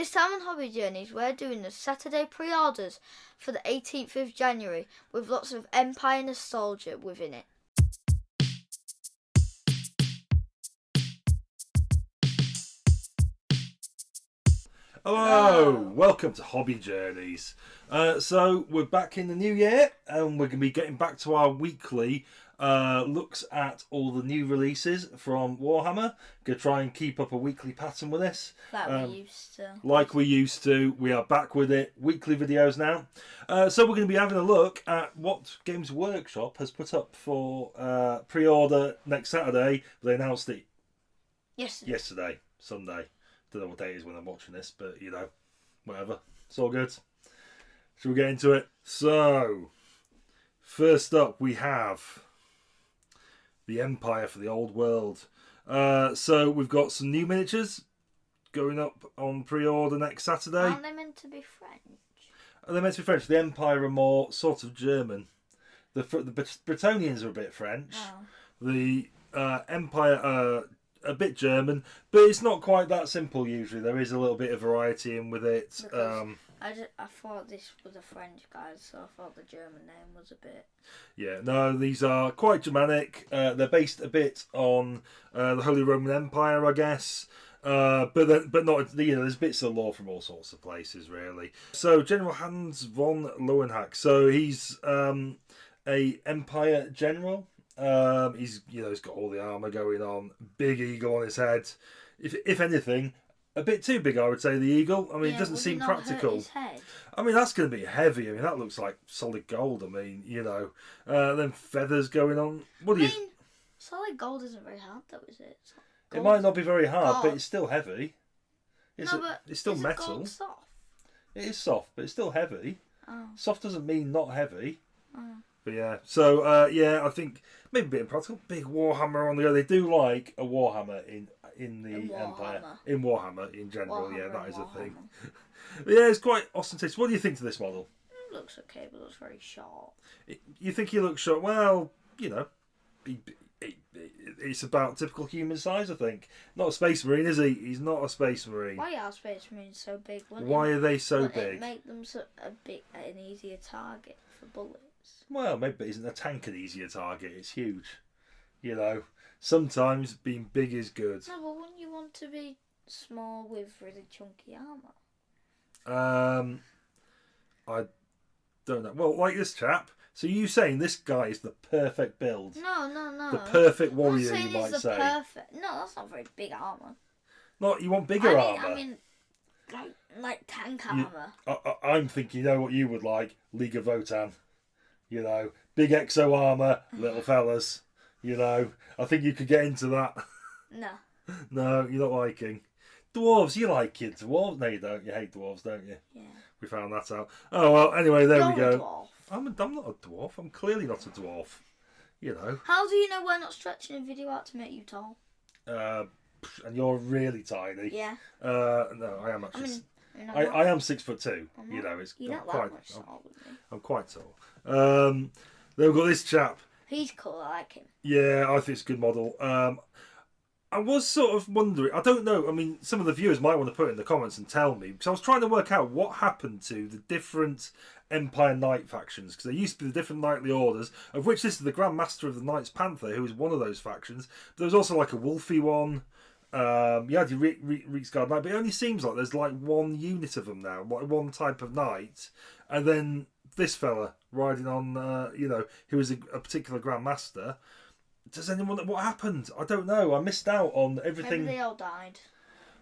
This time on Hobby Journeys, we're doing the Saturday pre-orders for the 18th of January with lots of Empire nostalgia within it. Hello, welcome to Hobby Journeys. So we're back in the new year and we're going to be getting back to our weekly looks at all the new releases from Warhammer. Going to try and keep up a weekly pattern with this. Like we used to. We are back with it. Weekly videos now. So we're going to be having a look at what Games Workshop has put up for pre-order next Saturday. They announced it yesterday, Sunday. Don't know what day it is when I'm watching this, but you know, whatever. It's all good. Shall we get into it? So, first up we have the Empire for the Old World. So we've got some new miniatures going up on pre-order next Saturday. Aren't they meant to be French? They're meant to be French. The Empire are more sort of German. The Bretonians are a bit French. Oh. The Empire are a bit German, but it's not quite that simple usually. There is a little bit of variety in with it. I thought this was a French guy, so I thought the German name was a bit... Yeah, no, these are quite Germanic. They're based a bit on the Holy Roman Empire, I guess. But not, you know, there's bits of lore from all sorts of places, really. So, General Hans von Lohenhack. So, he's a Empire general. He's got all the armour going on, big eagle on his head. If anything, a bit too big, I would say, the eagle. I mean, it doesn't seem practical. Hurt his head? I mean, that's going to be heavy. I mean, that looks like solid gold. I mean, then feathers going on. Solid gold isn't very hard, though, is it? It might not be very hard, but it's still heavy. It's still metal. Gold soft? It is soft, but it's still heavy. Oh. Soft doesn't mean not heavy. Oh. But yeah, so I think maybe a bit impractical. Big Warhammer on the go. They do like a Warhammer in the Empire. In Warhammer in general, Warhammer, that is a thing. But yeah, it's quite ostentatious. What do you think to this model? It looks okay, but it's very short. You think he looks short? Well, it's about typical human size, I think. Not a Space Marine, is he? He's not a Space Marine. Why are Space Marines so big? Why are they so big? It make them an easier target for bullets. Well, maybe isn't a tank an easier target? It's huge. Sometimes being big is good. No, but wouldn't you want to be small with really chunky armour? I don't know. Well, like this chap. So you saying this guy is the perfect build? No. The perfect warrior, I'm you might say. Perfect. No, that's not very big armour. Not you want bigger armour. I mean, like tank armour. I'm thinking, what you would like? League of Votan. Big exo armour, little fellas. I think you could get into that. No. No, you're not liking. Dwarves, you like it. Dwarves? No, you don't. You hate dwarves, don't you? Yeah. We found that out. Oh, well, anyway, there we go. A dwarf. I'm not a dwarf. I'm clearly not a dwarf. How do you know we're not stretching a video out to make you tall? And you're really tiny. Yeah. No, I am actually... I am 6'2". You're not that much taller than me. I'm quite tall. Then we've got this chap. He's cool, I like him. Yeah, I think it's a good model. I was sort of wondering, I don't know, I mean, some of the viewers might want to put it in the comments and tell me, because I was trying to work out what happened to the different Empire Knight factions, because there used to be the different knightly orders, of which this is the Grand Master of the Knights Panther, who is one of those factions, but there was also like a Wolfie one. You had your Reiksguard Knight, but it only seems like there's like one unit of them now, one type of knight, and then this fella riding on, who is a particular Grand Master. Does anyone know what happened? I don't know. I missed out on everything. Maybe they all died.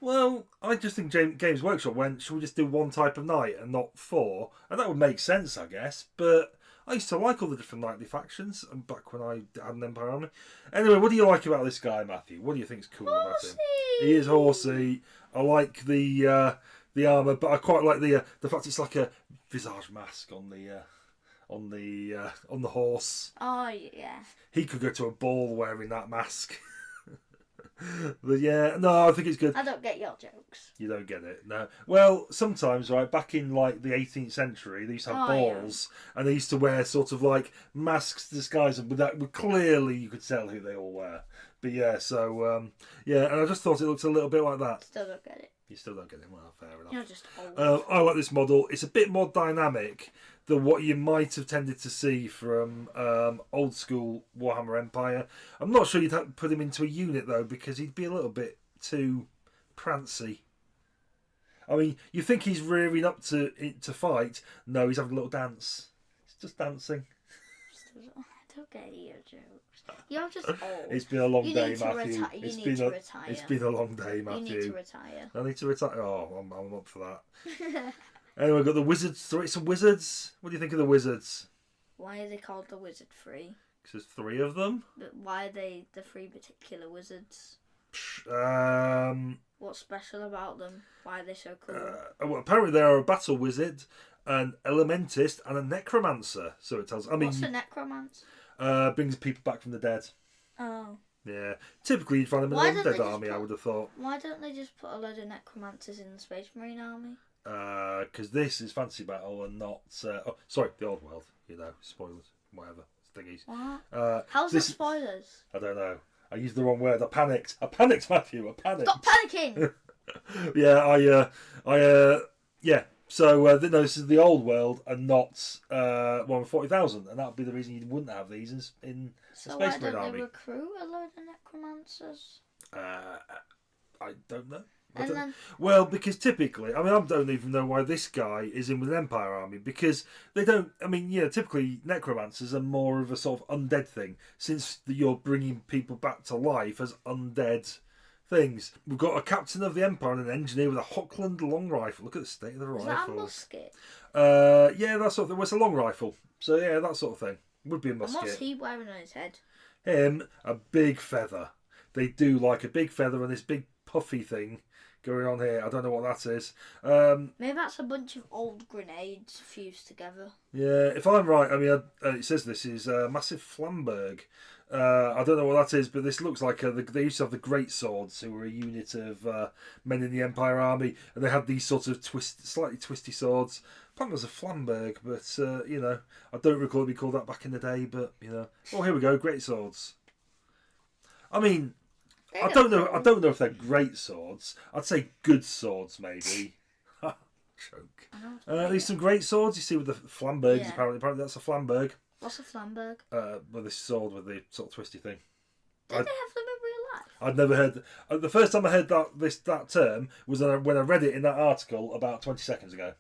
Well, I just think Games Workshop went, should we just do one type of knight and not four? And that would make sense, I guess. But I used to like all the different knightly factions back when I had an Empire army. Anyway, what do you like about this guy, Matthew? What do you think is cool about him? He is horsey. I like the armour, but I quite like the fact it's like a visage mask on the horse. Oh yeah. He could go to a ball wearing that mask. But yeah, no, I think it's good. I don't get your jokes. You don't get it, no. Well, sometimes, right, back in like the 18th century, they used to have balls, and they used to wear sort of like masks to disguise them, but that clearly you could tell who they all were. But yeah, so and I just thought it looked a little bit like that. Still don't get it. You still don't get it. Well, fair enough. You're just old. I like this model. It's a bit more dynamic than what you might have tended to see from old school Warhammer Empire. I'm not sure you'd have to put him into a unit though, because he'd be a little bit too prancy. I mean, you think he's rearing up to fight? No, he's having a little dance. He's just dancing. I don't get your jokes. You're just old. It's been a long day, need to Matthew. retire. You need to retire. It's been a long day, Matthew. You need to retire. I need to retire. Oh, I'm up for that. Anyway, we've got the wizards. Some wizards. What do you think of the wizards? Why are they called the Wizard Three? Because there's 3 of them. But why are they the 3 particular wizards? What's special about them? Why are they so cool? Well, apparently they are a battle wizard, an elementist, and a necromancer. So it tells. What's a necromancer? Brings people back from the dead. Oh. Yeah. Typically, you'd find them in Why the don't undead they army. I would have thought. Why don't they just put a load of necromancers in the Space Marine army? Because this is fantasy battle and not. The old world. You know, spoilers, whatever thingies. What? How's this spoilers? I don't know. I used the wrong word. I panicked, Matthew. I panicked. Stop panicking. Yeah. So no, this is the old world and not Warhammer 40,000, and that would be the reason you wouldn't have these in So the why Space Marine don't army. they recruit a load of necromancers? I don't know. Well, because typically, I don't even know why this guy is in with an Empire army, because they don't. Typically necromancers are more of a sort of undead thing, since you're bringing people back to life as undead things. We've got a captain of the Empire and an engineer with a Hochland long rifle. Look at the state of the rifle. Is that a musket? Yeah, that sort of thing. Well, it's a long rifle, so yeah, that sort of thing would be a musket. And what's he wearing on his head? Him, a big feather. They do like a big feather and this big puffy thing going on here. I don't know what that is. Maybe that's a bunch of old grenades fused together. Yeah, if I'm right, it says this is Massive Flamberg. I don't know what that is, but this looks like they used to have the Great Swords, who were a unit of men in the Empire army, and they had these sort of slightly twisty swords. Apparently there's a Flamberg, but I don't recall it being called that back in the day. But oh, here we go, Great Swords. I don't know. I don't know if they're great swords. I'd say good swords, maybe. Choke. These some great swords. You see with the Flambergs. Yeah. Apparently that's a Flamberg. What's a Flamberg? With this sword with the sort of twisty thing. Did they have them in real life? I'd never heard. The first time I heard that term was when I read it in that article about 20 seconds ago.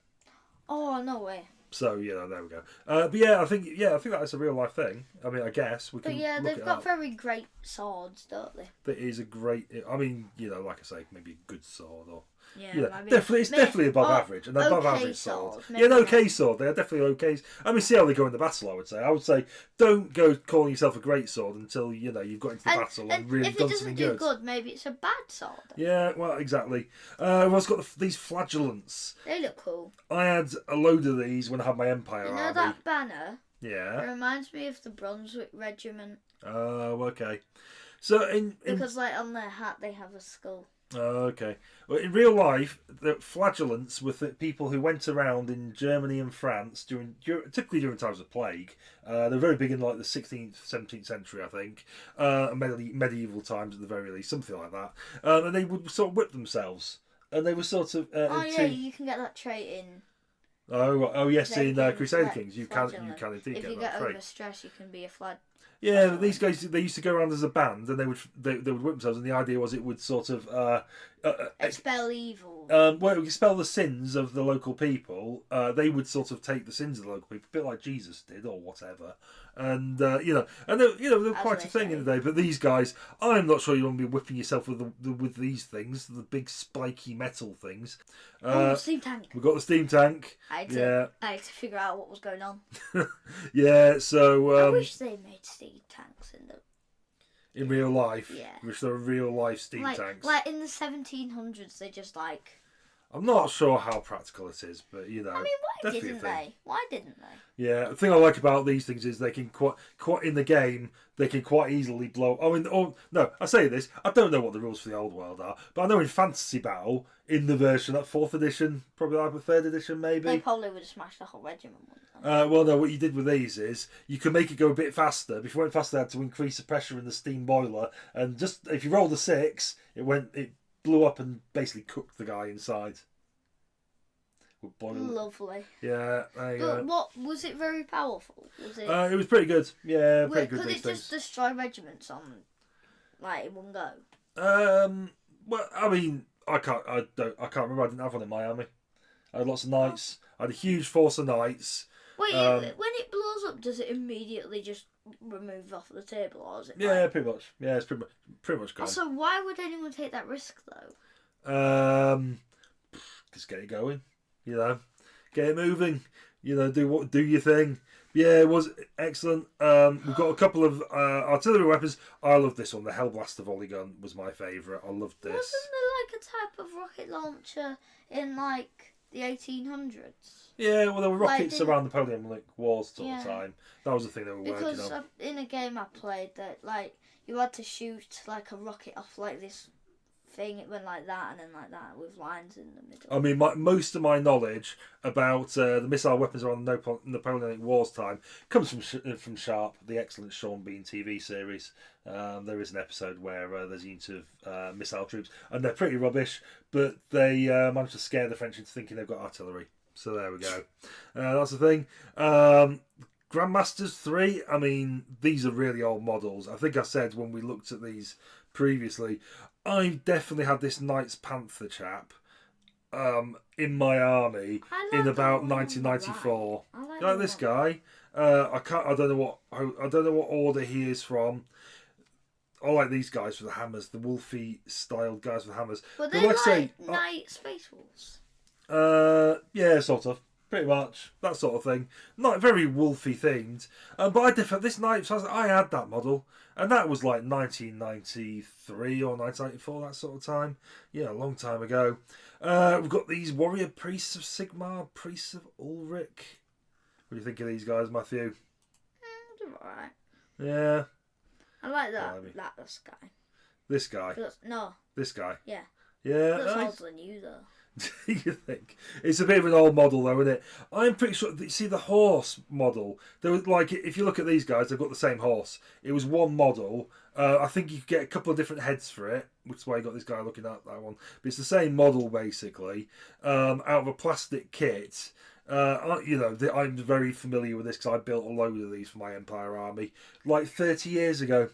Oh, no way. So there we go. But yeah, I think that is a real life thing. I guess we can. But yeah, look they've it got up. very great swords, don't they? That is a great. Like I say, maybe a good sword or. Yeah, definitely above average, and above average sword. Yeah, an okay sword. They are definitely okay. See how they go in the battle. I would say don't go calling yourself a great sword until you've got into the battle and really if done it doesn't something do good. Maybe it's a bad sword. Yeah, well, exactly. We've also got these flagellants. They look cool. I had a load of these when I had my Empire army. You know that banner? Yeah. It reminds me of the Brunswick Regiment. Oh, okay. So because on their hat they have a skull. Oh, okay. Well, in real life, the flagellants were people who went around in Germany and France typically during times of plague. They're very big in like the 16th, 17th century, I think, medieval times at the very least, something like that. And they would sort of whip themselves, and they were sort of. You can get that trait in. Oh yes, in Crusader Kings, you can indeed if get that trait. If you get overstressed, you can be a flag. Yeah, but these guys, they used to go around as a band, and they would whip themselves, and the idea was it would sort of expel evil. It would expel the sins of the local people. They would sort of take the sins of the local people, a bit like Jesus did, or whatever. And they were quite a thing in the day. But these guys, I'm not sure you want to be whipping yourself with these things, the big spiky metal things. Steam tank. We've got the steam tank. I had to figure out what was going on. Yeah, so I wish they made steam tanks in real life. Yeah. Which they're real life steam tanks. Like in the 1700s, they just like. I'm not sure how practical it is, but why didn't they? Why didn't they? Yeah, the thing I like about these things is they can quite in the game they can quite easily blow. I say this. I don't know what the rules for the old world are, but I know in Fantasy Battle in the version that 4th edition, probably like the 3rd edition, maybe they probably would have smashed the whole regiment. Well, no. What you did with these is you could make it go a bit faster. If you went faster, they had to increase the pressure in the steam boiler, and just if you rolled a 6, it blew up and basically cooked the guy inside. With boiled. Lovely. Yeah, there you But go. what was it? Very powerful. Was it? It was pretty good. Yeah, pretty good. Could These it things. just destroy regiments on, like, in one go? Well, I mean, I can't remember. I didn't have one in my army. I had lots of knights. I had a huge force of knights. Wait, when it blows up, does it immediately just remove off the table, or is it? Yeah, pretty much. Yeah, it's pretty much gone. So why would anyone take that risk though? Just get it going. You know, get it moving. You know, do your thing. Yeah, it was excellent. We've got a couple of artillery weapons. I love this one. The Hellblaster volley gun was my favourite. I loved this. Wasn't there like a type of rocket launcher in like the 1800s? Yeah, well, there were Like, rockets around the Napoleonic Wars sort of Yeah. time. That was the thing they were working Because on. in a game I played that like you had to shoot like a rocket off like this thing. It went like that and then like that with lines in the middle. I mean, most of my knowledge about the missile weapons around the Napoleonic Wars time comes from Sharp, the excellent Sean Bean TV series. There is an episode where there's a unit of missile troops, and they're pretty rubbish, but they managed to scare the French into thinking they've got artillery. So there we go. That's the thing. Grandmasters 3, I mean, these are really old models. I think I said when we looked at these previously, I've definitely had this Knights Panther chap in my army in about 1994. I Like this guy. I don't know what order he is from. I like these guys for the hammers, the Wolfie styled guys for the hammers. Were But they like I say, Night Space Wolves? yeah, sort of. Pretty much. That sort of thing. Not very Wolfy themed. But this Knights, I had that model. And that was like 1993 or 1994, that sort of time. Yeah, a long time ago. We've got these Warrior Priests of Sigmar, Priests of Ulrich. What do you think of these guys, Matthew? They're alright. Yeah. I like that. Blimey. This guy. This guy. No. This guy. Yeah. Yeah. Looks Nice. older than you though. Do you think? It's a bit of an old model though, isn't it? I'm pretty sure, see the horse model, there was like, if you look at these guys, they've got the same horse. It was one model. I think you could get a couple of different heads for it, which is why you got this guy looking at that one. But it's the same model basically, out of a plastic kit. I'm very familiar with this because I built a load of these for my Empire army like 30 years ago.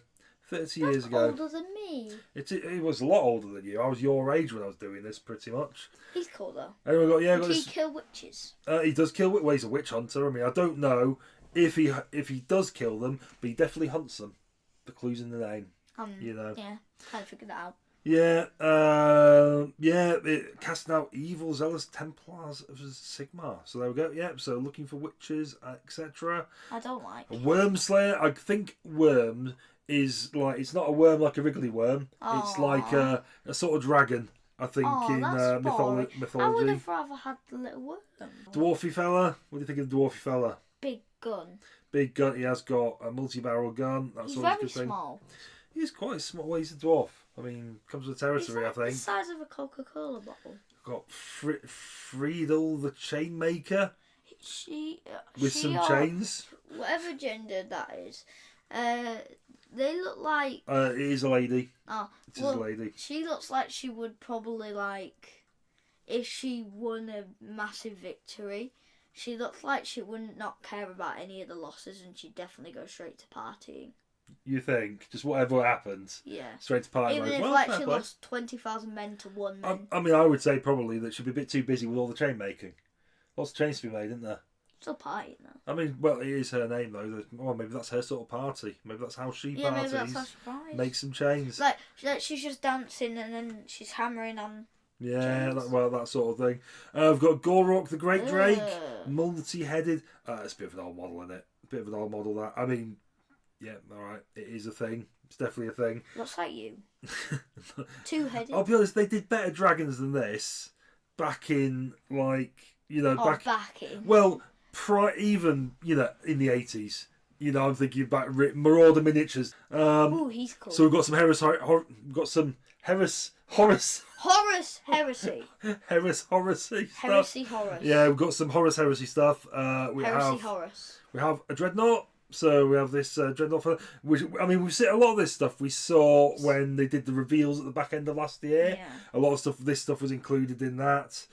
30 years ago. Older than me. It was a lot older than you. I was your age when I was doing this, pretty much. He's cool though. Anyway, Did he kill witches? He does kill. Well, he's a witch hunter. I mean, I don't know if he does kill them, but he definitely hunts them. The clue's in the name. You know. Yeah, kind of figured that out. Yeah, casting out evil zealous Templars of Sigmar. So there we go. Yeah, so looking for witches, etc. I don't like. A Worm Slayer. I think Worm is like, it's not a worm like a wriggly worm. It's like a sort of dragon, I think, in mythology. I would have rather had the little worm. Dwarfy fella. What do you think of the dwarfy fella? Big gun. Big gun. He has got a multi-barrel gun. That's He's always a very good thing. small. He's quite small. Well, he's a dwarf. I mean, comes with territory, He's like I think. the size of a Coca-Cola bottle. Got Friedel the Chainmaker with She some or chains. whatever gender that is. They look like. It is a lady. Oh, It is a lady. She looks like she would probably like, if she won a massive victory, she looks like she wouldn't not care about any of the losses and she'd definitely go straight to partying. You think? Just whatever happens. Yeah. Straight to party. Even if well, like fair she play. lost 20,000 men to one man. I mean, I would say probably that she'd be a bit too busy with all the chain making. Lots of chains to be made, isn't there? Still partying though. I mean, well, it is her name though. Well, maybe that's her sort of party. Maybe that's how she Yeah, parties. maybe that's how she parties. Make some chains. Like she's just dancing and then she's hammering on. Yeah, chains. that sort of thing. We've got Gorok the Great Drake, Ugh. multi-headed. It's a bit of an old model, isn't it? A bit of an old model. That, I mean, yeah, all right, it is a thing. It's definitely a thing. Looks like you. Two-headed. I'll be honest, they did better dragons than this back in, like, back in. Well, even in the 80s. I'm thinking about Marauder miniatures. Ooh, he's cool. So we've got some Horus Heresy. Horus Heresy stuff. Heresy Horus. Yeah, we've got some Horus Heresy stuff. We Heresy Horus. have a Dreadnought. So we have this Dreadnought, which, I mean, we've seen a lot of this stuff we saw when they did the reveals at the back end of last year. Yeah. A lot of stuff, this stuff was included in that.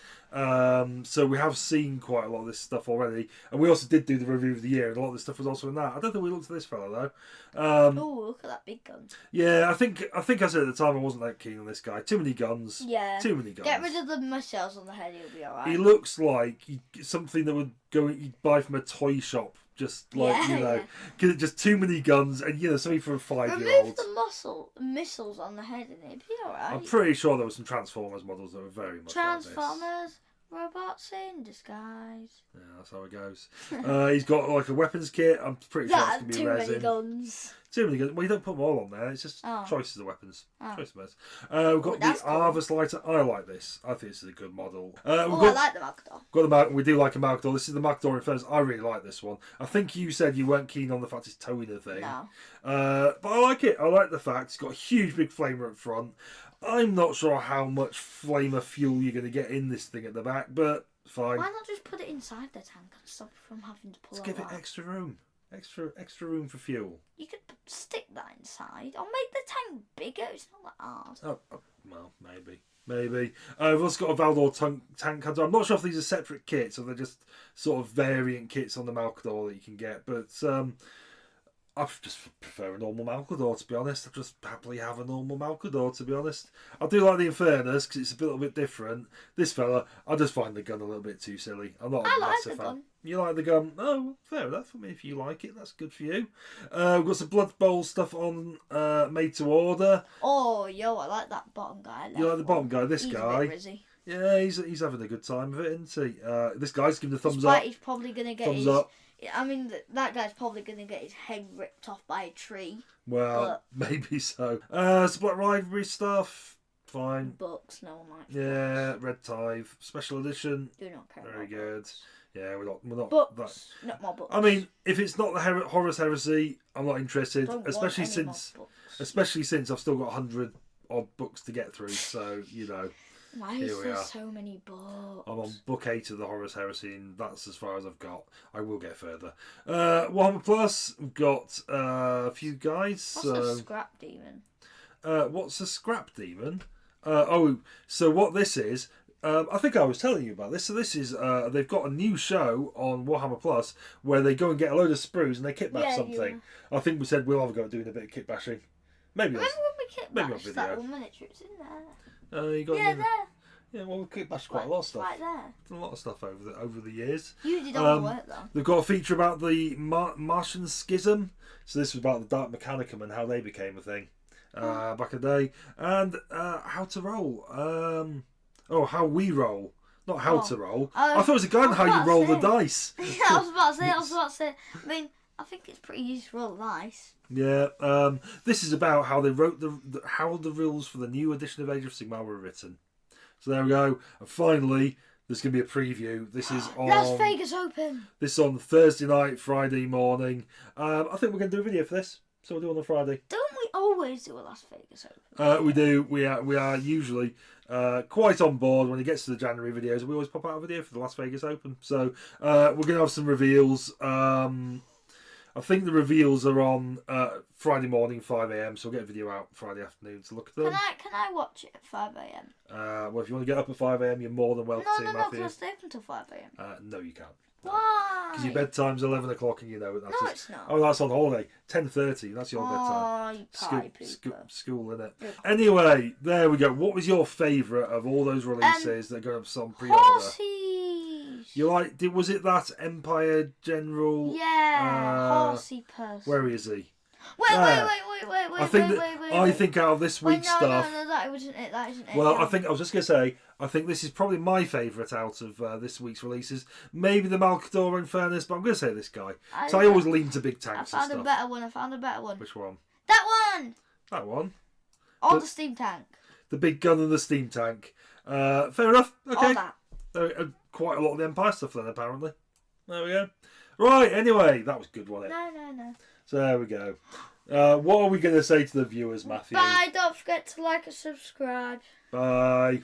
So we have seen quite a lot of this stuff already. And we also did do the review of the year, and a lot of this stuff was also in that. I don't think we looked at this fella, though. Oh, look at that big gun. Yeah, I think I said at the time I wasn't that keen on this guy. Too many guns. Yeah. Too many guns. Get rid of the missiles on the head, he'll be alright. He looks like something that would go you'd buy from a toy shop. Just like, because just too many guns and, something for a 5-year-old. Remove the missiles on the head and it'd be alright. I'm pretty sure there were some Transformers models that were very much Transformers, like this. robots in disguise. Yeah, that's how it goes. He's got like a weapons kit. I'm pretty sure it's going to be resin. Too many guns. Too many guns. Well, you don't put them all on there. It's just choices of weapons. Choice of weapons. We've got the Harvest Lighter. I like this. I think this is a good model. I like the Malcador. We do like a Malcador. This is the Malcador Infernus. I really like this one. I think you said you weren't keen on the fact it's towing the thing. No. But I like it. I like the fact it's got a huge big flamer up front. I'm not sure how much flamer fuel you're going to get in this thing at the back, but fine. Why not just put it inside the tank and stop it from having to pull it out? Give it extra room. Extra room for fuel. You could stick that inside or make the tank bigger. It's not that hard. Well, maybe. We've also got a Valdor tank hunter. I'm not sure if these are separate kits or they're just sort of variant kits on the Malcador that you can get, but I just prefer a normal Malcador, to be honest. I just happily have a normal Malcador, to be honest. I do like the Infernus because it's a little bit different. This fella, I just find the gun a little bit too silly. I'm not a massive fan. Gun. You like the gun? Oh, well, fair enough. I mean, if you like it, that's good for you. We've got some Blood Bowl stuff on Made to Order. Oh, I like that bottom guy. You like the bottom guy? This he's guy. A bit rizzy. Yeah, he's having a good time of it, isn't he? This guy's giving the thumbs up. He's probably going to get thumbs up. I mean, that guy's probably going to get his head ripped off by a tree. Well, maybe so. Some Black Rivalry stuff. Fine. Books, no one likes. Yeah, Red Tithe Special Edition. Do not care. Very good. Books. Yeah, we're not. Books, not more books. I mean, if it's not the Horus Heresy, I'm not interested. Especially since I've still got 100 odd books to get through. So Why is there so many books? I'm on book 8 of the Horus Heresy, and that's as far as I've got. I will get further. Warhammer Plus, we've got a few guys. What's a scrap demon? What's a scrap demon? So what this is, I think I was telling you about this. So this is, they've got a new show on Warhammer Plus where they go and get a load of sprues and they kit bash something. I think we said we'll have a go at doing a bit of kit bashing. Maybe when we kit bashed that one miniature, it's in there. There. There. Yeah, well, we kit bashed quite a lot of stuff. Right there. A lot of stuff over the years. You did all the work though. They've got a feature about the Martian Schism. So this was about the Dark Mechanicum and how they became a thing back in the day, and how to roll. How we roll. Not how to roll. I thought it was a guide on how you roll the dice. Yeah, I was about to say. I mean, I think it's pretty easy to roll the dice. Yeah. This is about how they wrote how the rules for the new edition of Age of Sigmar were written. So there we go. And finally, there's going to be a preview. This is on Las Vegas Open. This is on Thursday night, Friday morning. I think we're going to do a video for this. So we'll do it on a Friday. Don't we always do a Las Vegas Open? We do. We are usually quite on board when it gets to the January videos. We always pop out a video for the Las Vegas Open. So we're going to have some reveals. I think the reveals are on Friday morning, 5 a.m. So we'll get a video out Friday afternoon to look at them. Can I watch it at 5 a.m? Well, if you want to get up at 5 a.m, you're more than welcome to, Matthew. No, can I stay up until 5 a.m? No, you can't. Why? Because your bedtime's 11 o'clock and that's No, it's not. Oh, that's on holiday. 10:30, that's your bedtime. You party people. School, innit? Anyway, there we go. What was your favourite of all those releases that got some pre-order? Horsey. You like? Was it that Empire General? Yeah, Horsey person. Where is he? Wait. I think out of this week's stuff. No, that isn't it. That isn't it. Well, I was just going to say, I think this is probably my favourite out of this week's releases. Maybe the Malcador Infernus, but I'm going to say this guy. So I always lean to big tanks and stuff. I found a better one. Which one? That one! That one? Or the steam tank. The big gun and the steam tank. Fair enough. Okay. All that. Quite a lot of the Empire stuff then, apparently. There we go. Right, anyway, that was good, wasn't it? No. So there we go. What are we going to say to the viewers, Matthew? Bye, don't forget to like and subscribe. Bye.